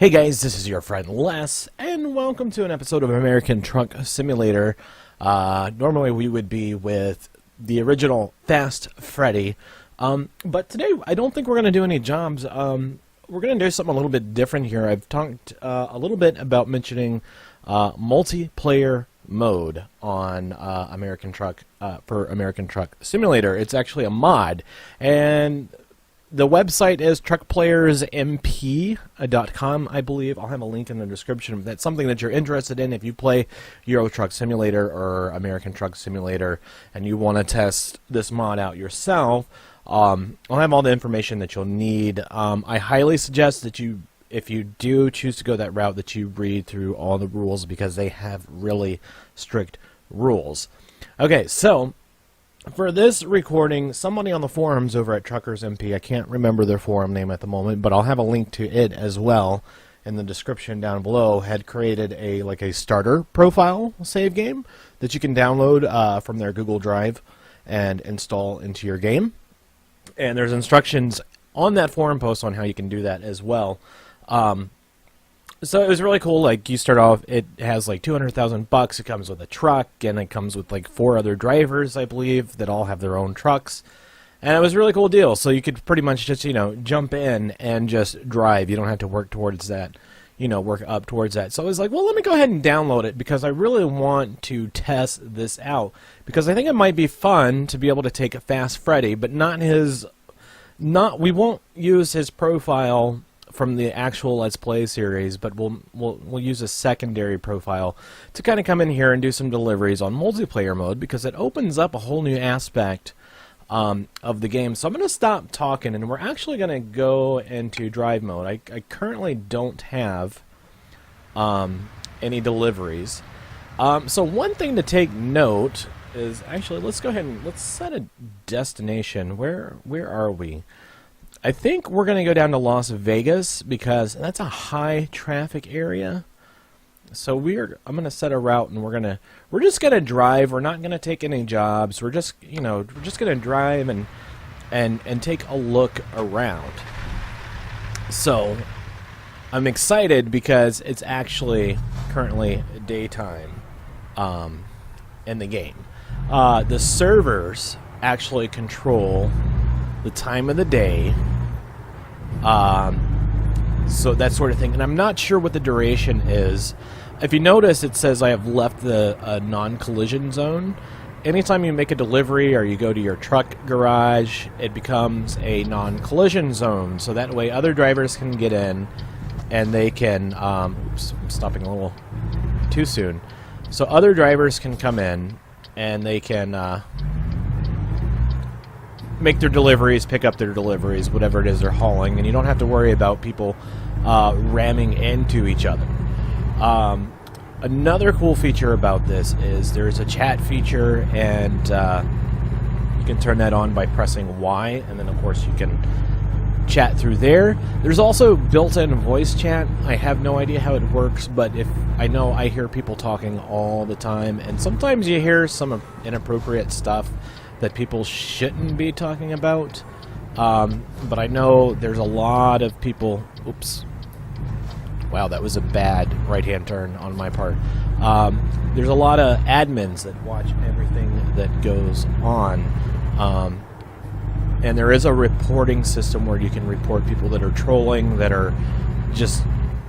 Hey guys, this is your friend Les, and welcome to an episode of American Truck Simulator. Normally we would be with the original Fast Freddie, but today I don't think we're going to do any jobs. We're going to do something a little bit different here. I've talked a little bit about mentioning multiplayer mode on American Truck for American Truck Simulator. It's actually a mod, and the website is TruckersMP.com, I believe. I'll have a link in the description. If that's something that you're interested in, if you play Euro Truck Simulator or American Truck Simulator and you want to test this mod out yourself, I'll have all the information that you'll need. I highly suggest that you, if you do choose to go that route, that you read through all the rules because they have really strict rules. Okay, so for this recording, somebody on the forums over at TruckersMP, I can't remember their forum name at the moment, but I'll have a link to it as well in the description down below, had created a starter profile save game that you can download from their Google Drive and install into your game. And there's instructions on that forum post on how you can do that as well. So it was really cool. Like, you start off, it has like $200,000. It comes with a truck, and it comes with like 4 other drivers, I believe, that all have their own trucks. And it was a really cool deal. So you could pretty much just, jump in and just drive. You don't have to work towards that, work up towards that. So I was like, well, let me go ahead and download it because I really want to test this out. Because I think it might be fun to be able to take a Fast Freddie, but we won't use his profile from the actual Let's Play series, but we'll use a secondary profile to kind of come in here and do some deliveries on multiplayer mode because it opens up a whole new aspect of the game. So I'm going to stop talking and we're actually going to go into drive mode. I currently don't have any deliveries. So one thing to take note is, actually, let's go ahead and let's set a destination. Where are we? I think we're going to go down to Las Vegas because that's a high traffic area. So I'm going to set a route and we're just going to drive. We're not going to take any jobs. We're just going to drive and take a look around. So I'm excited because it's actually currently daytime in the game. The servers actually control the time of the day, so that sort of thing. And I'm not sure what the duration is. If you notice, it says I have left the non-collision zone. Anytime you make a delivery or you go to your truck garage, it becomes a non-collision zone. So that way other drivers can get in and they can, oops, I'm stopping a little too soon. So other drivers can come in and they can make their deliveries, pick up their deliveries, whatever it is they're hauling, and you don't have to worry about people ramming into each other. Another cool feature about this is there's a chat feature, and you can turn that on by pressing Y, and then of course you can chat through there. There's also built-in voice chat. I have no idea how it works, but I hear people talking all the time, and sometimes you hear some inappropriate stuff that people shouldn't be talking about, but I know there's a lot of people. Oops, wow, that was a bad right-hand turn on my part. There's a lot of admins that watch everything that goes on, and there is a reporting system where you can report people that are trolling, that are just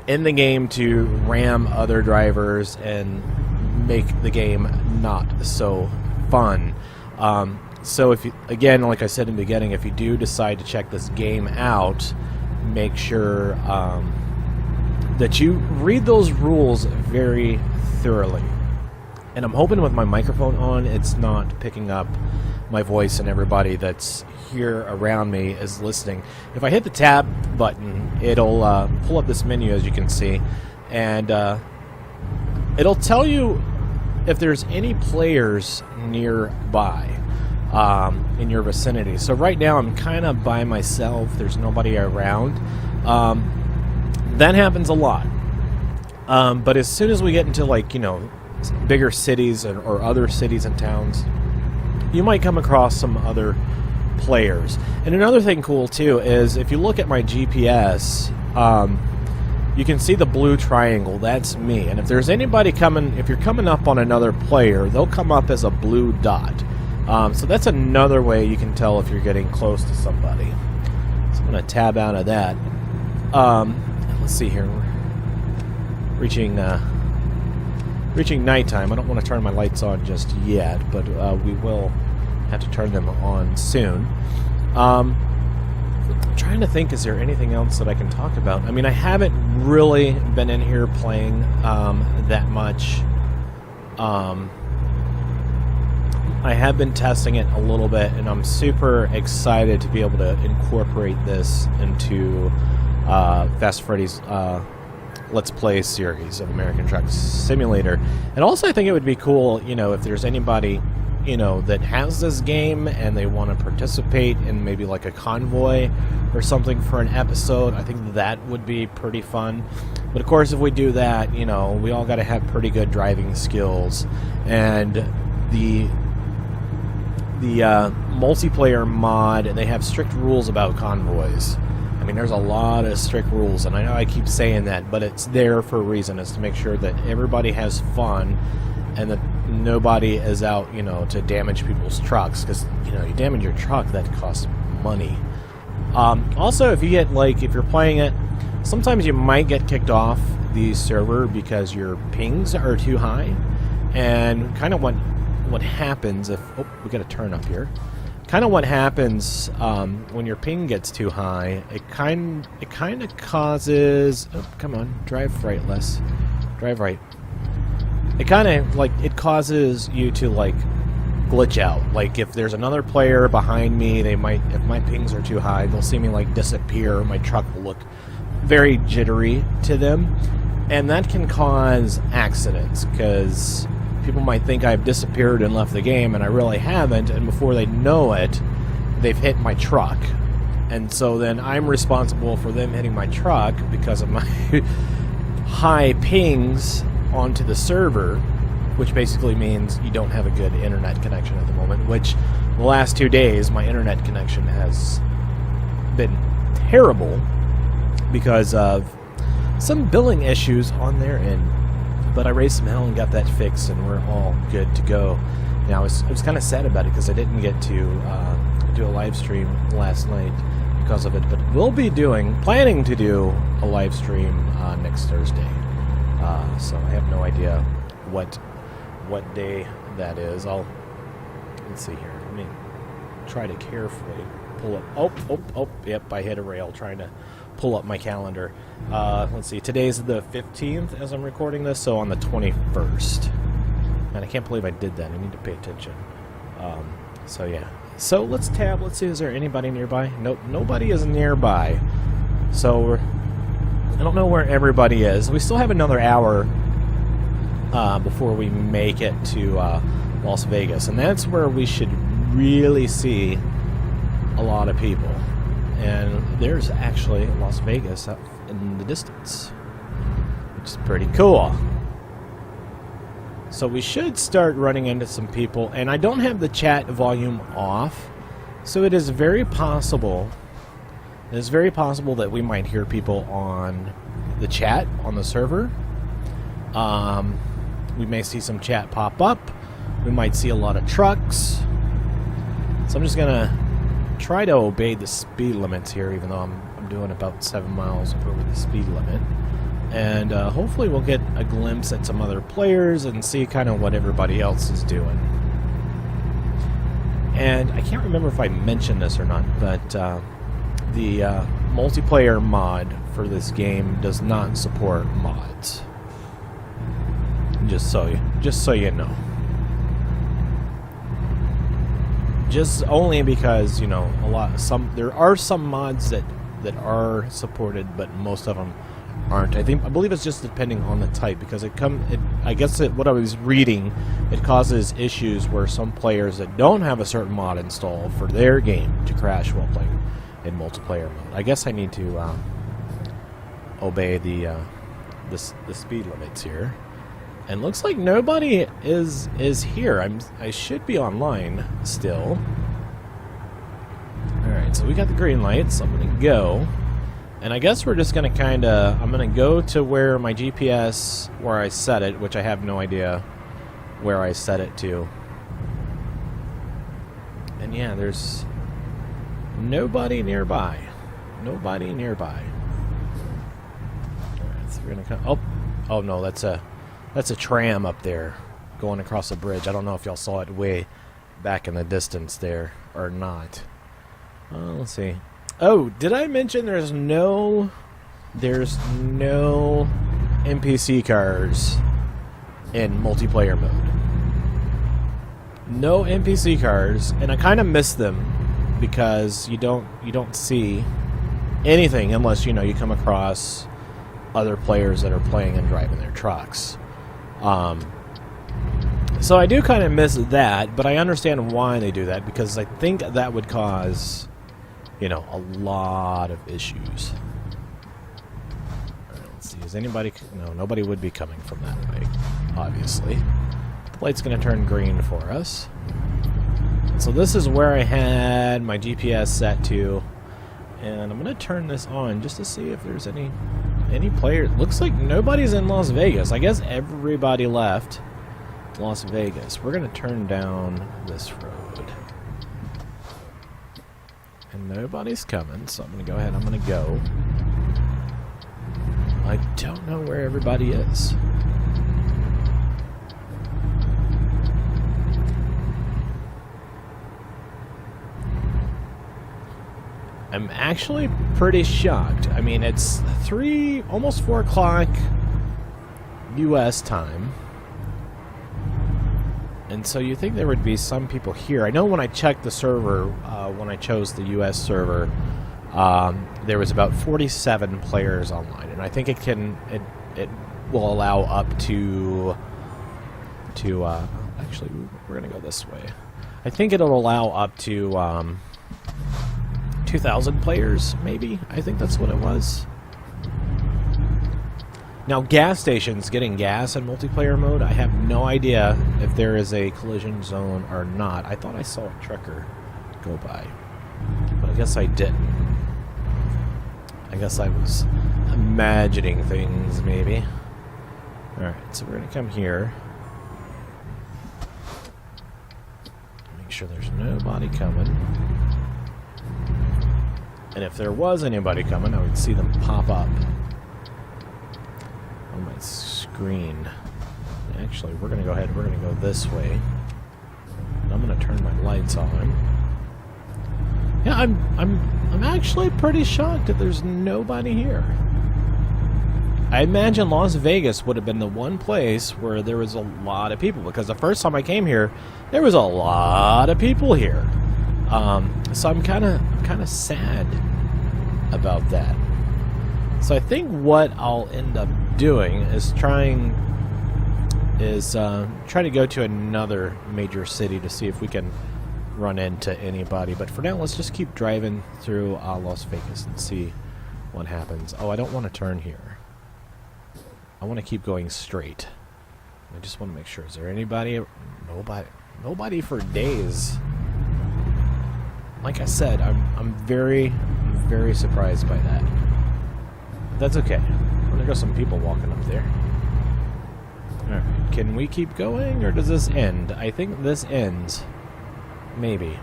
in the game to ram other drivers and make the game not so fun. So if you, again, like I said in the beginning, if you do decide to check this game out, make sure that you read those rules very thoroughly. And I'm hoping with my microphone on, it's not picking up my voice and everybody that's here around me is listening. If I hit the tab button, it'll pull up this menu, as you can see, and it'll tell you if there's any players nearby in your vicinity. So right now I'm kind of by myself. There's nobody around. That happens a lot. But as soon as we get into bigger cities or other cities and towns, you might come across some other players. And another thing cool too is if you look at my GPS, you can see the blue triangle. That's me. And if there's anybody coming, if you're coming up on another player, they'll come up as a blue dot. So that's another way you can tell if you're getting close to somebody. So I'm going to tab out of that. Let's see here. We're reaching nighttime. I don't want to turn my lights on just yet, but we will have to turn them on soon. I'm trying to think, is there anything else that I can talk about? I mean, I haven't really been in here playing that much. I have been testing it a little bit, and I'm super excited to be able to incorporate this into Fast Freddie's Let's Play series of American Truck Simulator. And also I think it would be cool, you know, if there's anybody, you know, that has this game and they want to participate in maybe like a convoy or something for an episode. I think that would be pretty fun. But of course, if we do that, you know, we all got to have pretty good driving skills. And the multiplayer mod, they have strict rules about convoys. I mean, there's a lot of strict rules, and I know I keep saying that, but it's there for a reason. It's to make sure that everybody has fun and that nobody is out, you know, to damage people's trucks, because, you know, you damage your truck, that costs money. Also, if you get, like, if you're playing it, sometimes you might get kicked off the server because your pings are too high, and kind of what happens if... Oh, we got a turn up here. Kind of what happens when your ping gets too high, it kind of causes... Oh, come on, drive right, Les. Drive right. It kind of, like, it causes you to, like, glitch out. Like, if there's another player behind me, they might... If my pings are too high, they'll see me, like, disappear. My truck will look very jittery to them. And that can cause accidents, because... people might think I've disappeared and left the game, and I really haven't, and before they know it, they've hit my truck. And so then I'm responsible for them hitting my truck because of my high pings onto the server, which basically means you don't have a good internet connection at the moment, which the last 2 days my internet connection has been terrible because of some billing issues on their end. But I raised some hell and got that fixed, and we're all good to go. Now, I was kind of sad about it because I didn't get to do a live stream last night because of it. But we'll be planning to do a live stream next Thursday. So I have no idea what day that is. Let's see here. Let me try to carefully pull up. Oh, yep, I hit a rail trying to pull up my calendar. Let's see, today's the 15th as I'm recording this, so on the 21st. And I can't believe I did that. I need to pay attention. So yeah. So let's tab. Let's see, is there anybody nearby? Nope, nobody is nearby. So I don't know where everybody is. We still have another hour before we make it to Las Vegas. And that's where we should really see a lot of people. And there's actually Las Vegas up in the distance, which is pretty cool. So we should start running into some people, and I don't have the chat volume off, so it is very possible that we might hear people on the chat on the server. We may see some chat pop up. We might see a lot of trucks. So I'm just gonna try to obey the speed limits here, even though I'm doing about 7 miles over the speed limit. And hopefully we'll get a glimpse at some other players and see kind of what everybody else is doing. And I can't remember if I mentioned this or not, but the multiplayer mod for this game does not support mods. Just so you know. Just only because, you know, there are some mods that are supported, but most of them aren't. I believe it's just depending on the type, because I guess what I was reading, it causes issues where some players that don't have a certain mod installed for their game to crash while playing in multiplayer mode. I guess I need to obey the speed limits here. And looks like nobody is here. I should be online still. Alright, so we got the green light, so I'm going to go. And I guess we're just going to kind of... I'm going to go to where my GPS, where I set it, which I have no idea where I set it to. And yeah, there's nobody nearby. Nobody nearby. Alright, so we're going to come... Oh, no, that's a tram up there going across a bridge. I don't know if y'all saw it way back in the distance there or not. Let's see. Oh, did I mention there's no NPC cars in multiplayer mode? No NPC cars, and I kind of miss them because you don't see anything unless you come across other players that are playing and driving their trucks. So I do kind of miss that, but I understand why they do that because I think that would cause a lot of issues. All right, let's see. Is anybody... No, nobody would be coming from that way, obviously. The light's going to turn green for us. So this is where I had my GPS set to. And I'm going to turn this on just to see if there's any players. Looks like nobody's in Las Vegas. I guess everybody left Las Vegas. We're going to turn down this road. And nobody's coming, so I'm going to go ahead. I'm going to go. I don't know where everybody is. I'm actually pretty shocked. I mean, it's almost 4 o'clock U.S. time. And so you think there would be some people here. I know when I checked the server, when I chose the U.S. server, there was about 47 players online, and I think it will allow up to actually we're gonna go this way. I think it'll allow up to 2,000 players, maybe. I think that's what it was. Now, gas stations, getting gas in multiplayer mode, I have no idea if there is a collision zone or not. I thought I saw a trucker go by, but I guess I didn't. I guess I was imagining things, maybe. Alright, so we're going to come here. Make sure there's nobody coming. And if there was anybody coming, I would see them pop up on my screen. Actually, we're going to go ahead. We're going to go this way. And I'm going to turn my lights on. Yeah, I'm actually pretty shocked that there's nobody here. I imagine Las Vegas would have been the one place where there was a lot of people, because the first time I came here, there was a lot of people here. So I'm kind of sad about that. So I think what I'll end up doing is try to go to another major city to see if we can run into anybody. But for now, let's just keep driving through Las Vegas and see what happens. Oh, I don't want to turn here. I want to keep going straight. I just want to make sure. Is there anybody? Nobody for days. Like I said, I'm very, very surprised by that. But that's okay. I'm gonna go some people walking up there. Alright, can we keep going, or does this end? I think this ends. Maybe.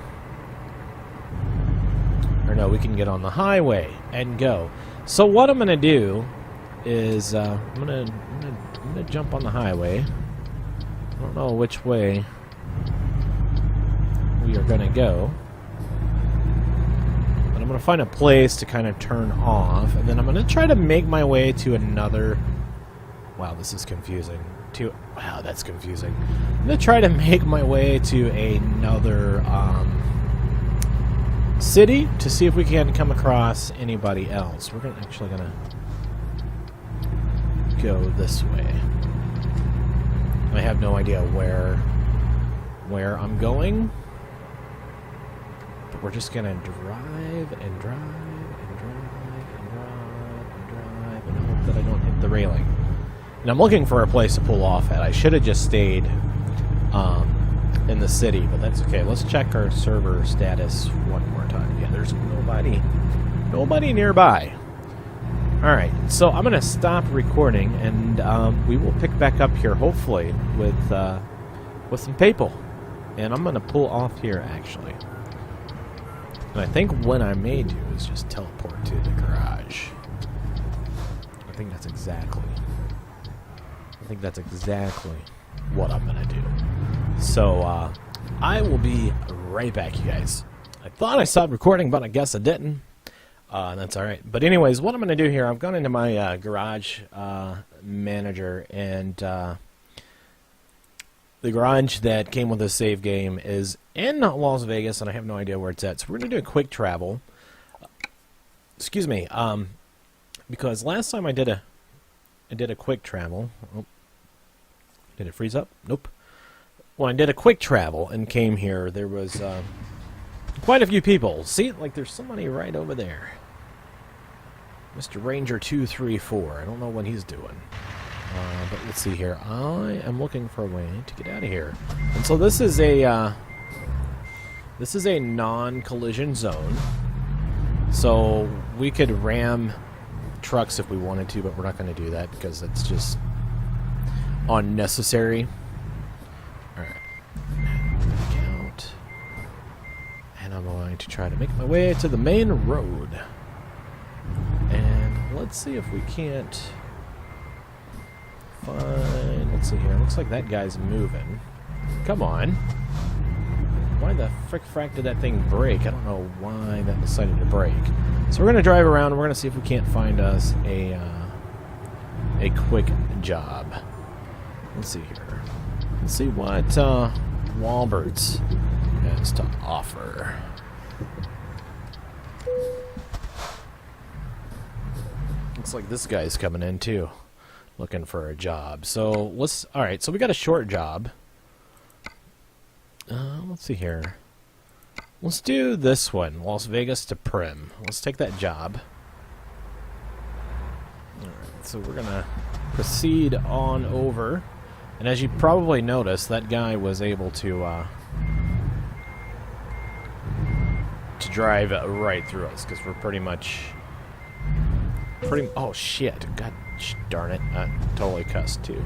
Or no, we can get on the highway and go. So what I'm gonna do is I'm gonna jump on the highway. I don't know which way we are gonna go. I'm going to find a place to kind of turn off, and then I'm going to try to make my way to another... Wow, this is confusing. Wow, that's confusing. I'm going to try to make my way to another city to see if we can come across anybody else. We're actually going to go this way. I have no idea where I'm going. We're just gonna drive and drive and drive and drive and drive and hope that I don't hit the railing. And I'm looking for a place to pull off at. I should have just stayed in the city, but that's okay. Let's check our server status one more time. Yeah, there's nobody nearby. Alright, so I'm going to stop recording, and we will pick back up here, hopefully, with some people. And I'm going to pull off here, actually. And I think what I may do is just teleport to the garage. I think that's exactly what I'm going to do. So, I will be right back, you guys. I thought I stopped recording, but I guess I didn't. That's alright. But anyways, what I'm going to do here, I've gone into my garage manager, and the garage that came with this save game is in Las Vegas, and I have no idea where it's at. So we're going to do a quick travel. Excuse me. Because last time I did a quick travel. Oh, did it freeze up? Nope. When I did a quick travel and came here, there was quite a few people. See, like there's somebody right over there. Mr. Ranger 234. I don't know what he's doing. But let's see here. I am looking for a way to get out of here. And so this is a non-collision zone. So we could ram trucks if we wanted to, but we're not going to do that because it's just unnecessary. Alright. Out. And I'm going to try to make my way to the main road. And let's see if we can't find... Let's see here. Looks like that guy's moving. Come on. Why the frack did that thing break? I don't know why that decided to break. So we're going to drive around and we're going to see if we can't find us a quick job. Let's see here. Let's see what Walbert's has to offer. Looks like this guy's coming in too, looking for a job. So let's. All right. So we got a short job. Let's see here. Let's do this one, Las Vegas to Prim. Let's take that job. All right. So we're gonna proceed on over, and as you probably noticed, that guy was able to drive right through us because we're pretty much. Oh shit! God darn it! I totally cussed too.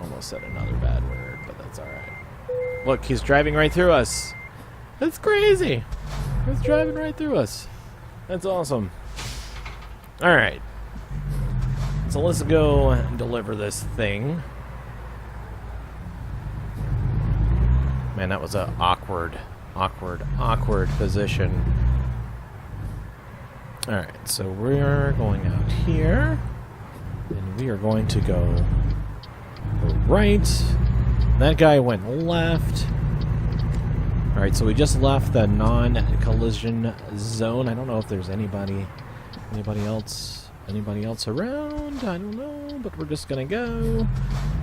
Almost said another bad word, but that's all right. Look, he's driving right through us. That's crazy. He's driving right through us. That's awesome. All right. So let's go and deliver this thing. Man, that was an awkward position. Alright, so we're going out here, and we are going to go right. That guy went left. Alright, so we just left the non-collision zone. I don't know if there's anybody else around. I don't know, but we're just gonna go,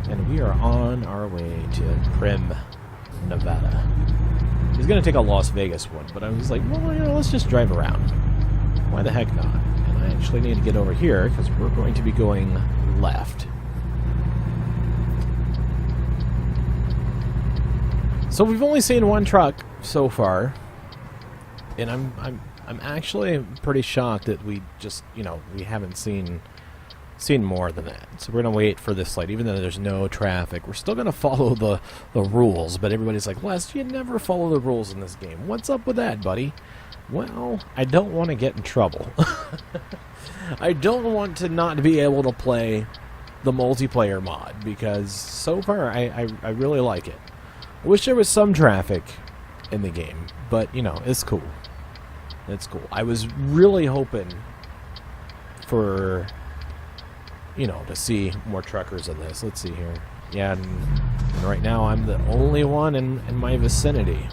and we are on our way to Prim, Nevada. He's gonna take a Las Vegas one, but I was like, well, you know, let's just drive around. Why the heck not? And I actually need to get over here because we're going to be going left. So we've only seen one truck so far, and I'm actually pretty shocked that we just, you know, we haven't seen more than that. So we're gonna wait for this light, even though there's no traffic. We're still gonna follow the rules, but everybody's like, Les, you never follow the rules in this game. What's up with that, buddy? Well, I don't want to get in trouble. I don't want to not be able to play the multiplayer mod, because so far I really like it. I wish there was some traffic in the game, but, you know, it's cool. It's cool. I was really hoping for, you know, to see more truckers in this. Let's see here. Yeah, and right now I'm the only one in my vicinity.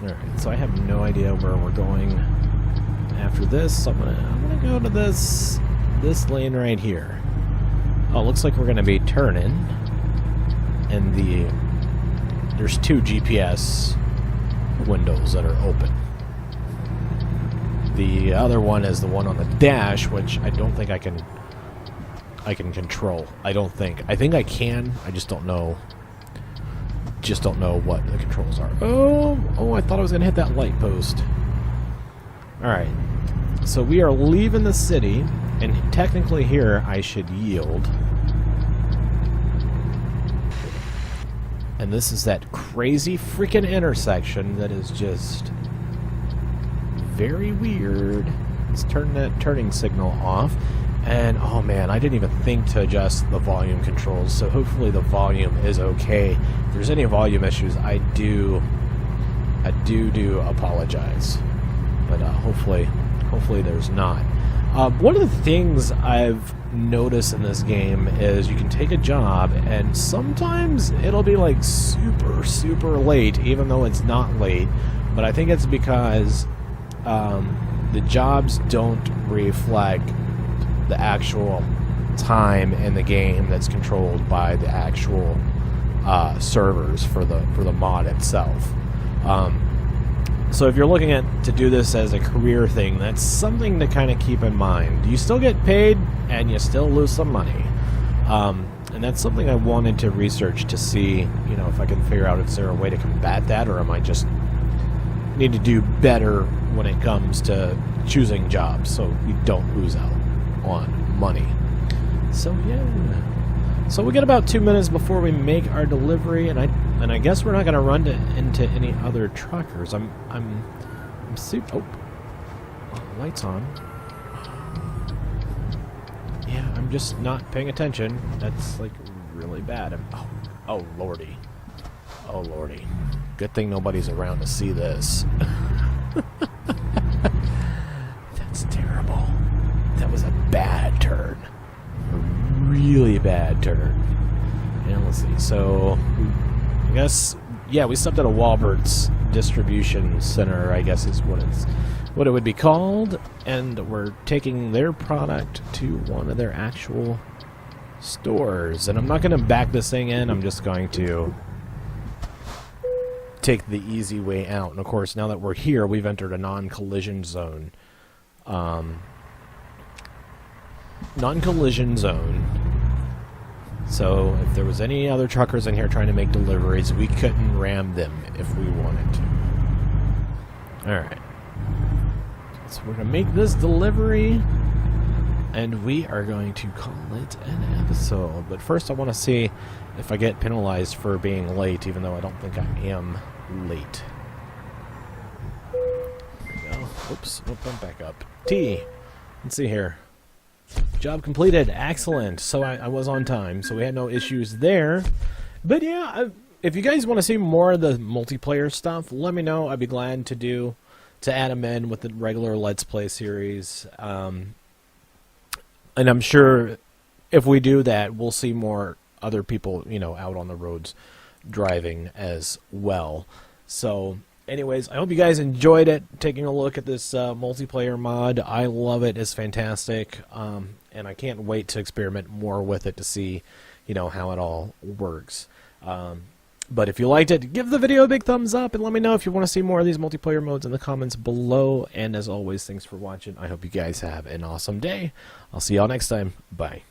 Alright, so I have no idea where we're going after this. So I'm gonna go to this lane right here. Oh, looks like we're gonna be turning, and there's two GPS windows that are open. The other one is the one on the dash, which I don't think I can control. I think I can. I just don't know. Just don't know what the controls are. Oh, I thought I was gonna hit that light post. Alright, so we are leaving the city, and technically here I should yield. And this is that crazy freaking intersection that is just very weird. Let's turn that turning signal off. And, oh man, I didn't even think to adjust the volume controls, so hopefully the volume is okay. If there's any volume issues, I do apologize. But hopefully there's not. One of the things I've noticed in this game is you can take a job, and sometimes it'll be like super late, even though it's not late. But I think it's because the jobs don't reflect the actual time in the game that's controlled by the actual servers for the mod itself. So if you're looking to do this as a career thing, that's something to kind of keep in mind. You still get paid, and you still lose some money. And that's something I wanted to research to see, you know, if I can figure out, is there a way to combat that, or am I just need to do better when it comes to choosing jobs so we don't lose out on money. So yeah. So we got about 2 minutes before we make our delivery, and I guess we're not going to run into any other truckers. I'm super. Oh, lights on. Yeah, I'm just not paying attention. That's like really bad. Oh lordy. Oh lordy. Good thing nobody's around to see this. That's terrible. That was a bad turn. A really bad turn. And let's see. So I guess, yeah, we stopped at a Walbert's distribution center, I guess is what it would be called, and we're taking their product to one of their actual stores. And I'm not going to back this thing in, I'm just going to take the easy way out. And of course, now that we're here, we've entered a non-collision zone. Non-collision zone. So if there was any other truckers in here trying to make deliveries, we couldn't ram them if we wanted to. Alright. So we're going to make this delivery, and we are going to call it an episode. But first I want to see if I get penalized for being late, even though I don't think I am late. There we go. Oops, I'm back up. T. Let's see here. Job completed. Excellent. So I was on time, so we had no issues there. But yeah, if you guys want to see more of the multiplayer stuff, let me know. I'd be glad to add them in with the regular Let's Play series. And I'm sure if we do that, we'll see more other people, you know, out on the roads driving as well. So anyways, I hope you guys enjoyed it, taking a look at this multiplayer mod. I love it. It's fantastic. And I can't wait to experiment more with it to see, you know, how it all works. But if you liked it, give the video a big thumbs up, and let me know if you want to see more of these multiplayer modes in the comments below. And as always, thanks for watching. I hope you guys have an awesome day. I'll see y'all next time. Bye.